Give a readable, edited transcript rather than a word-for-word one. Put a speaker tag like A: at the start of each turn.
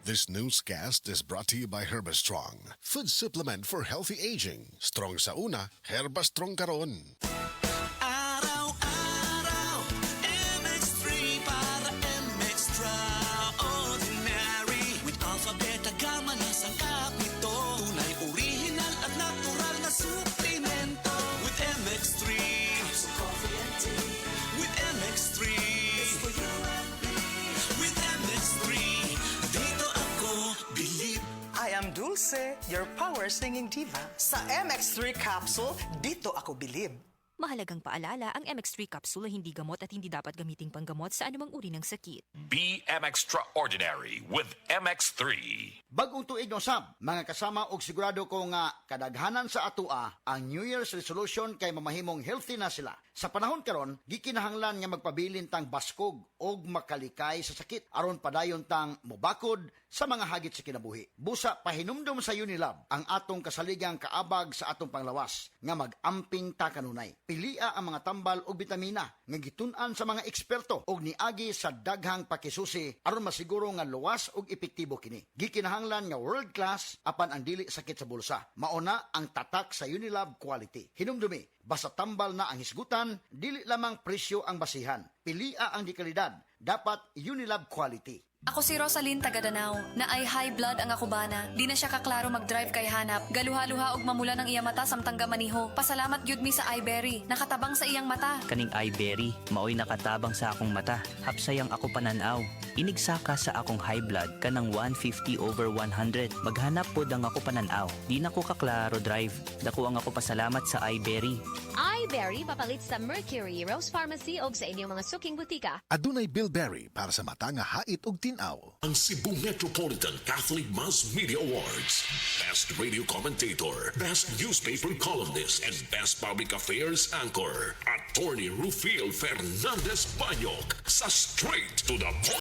A: This newscast is brought to you by Herbastrong, food supplement for healthy aging. Strong sa una, Herbastrong karon.
B: Araw-araw, MX3 para MX-Traordinary. With Alpha, Beta, Gamma na sangkap nito. Tunay, original at natural na suplemento. With MX3, it's coffee and tea. With MX3, it's for you and me. With MX3, dito ako believe.
C: I am Dulce, your power singing diva. Sa MX3 capsule, dito ako bilib.
D: Mahalagang paalala, ang MX3 capsule ay hindi gamot at hindi dapat gamiting panggamot sa anumang uri ng sakit.
E: Be Extraordinary with MX3.
F: Bagong tuig no sab, mga kasama og sigurado ko nga kadaghanan sa atua ang New Year's resolution kay mamahimong healthy na sila. Sa panahon karon, gikinahanglan nga magpabilin tang baskog og makalikay sa sakit aron padayon tang mobakod sa mga hagit sa kinabuhi. Busa pahinumdum sa Unilab ang atong kasaligang kaabag sa atong panglawas nga mag-amping ta kanunay. Pilia ang mga tambal og bitamina nga gitun-an sa mga eksperto og niagi sa daghang pakisusi aron masiguro nga luwas og epektibo kini. Gikinahanglan nga world class apan ang dili sakit sa bulsa. Mauna ang tatak sa Unilab quality. Hinumdumi, basta tambal na ang hisgutan, dili lamang presyo ang basihan. Pilia ang dekalidad, dapat Unilab quality.
G: Ako si Rosalyn Tagadanao, na ay high blood ang akubana. Di na siya kaklaro mag-drive kay hanap. Galuha-luha og mamula ng iya mata samtang gamaniho. Pasalamat gyud mi sa iBerry, nakatabang sa iyang mata.
H: Kaning iBerry, maoy nakatabang sa akong mata. Hapsayang ako pananaw. Inigsaka sa akong high blood kanang 150/100. Maghanap pod ang ako pananaw. Di na ko kaklaro drive. Dako ang ako pasalamat sa iBerry.
I: iBerry papalit sa Mercury, Rose Pharmacy o sa inyong mga suking butika.
A: Adunay Bilberry para sa mata nga hait og tinaw.
J: Ang Cebu Metropolitan Catholic Mass Media Awards. Best Radio Commentator, Best Newspaper Columnist, and Best Public Affairs Anchor. Attorney Rufiel Fernandez Banyok sa Straight to the Point.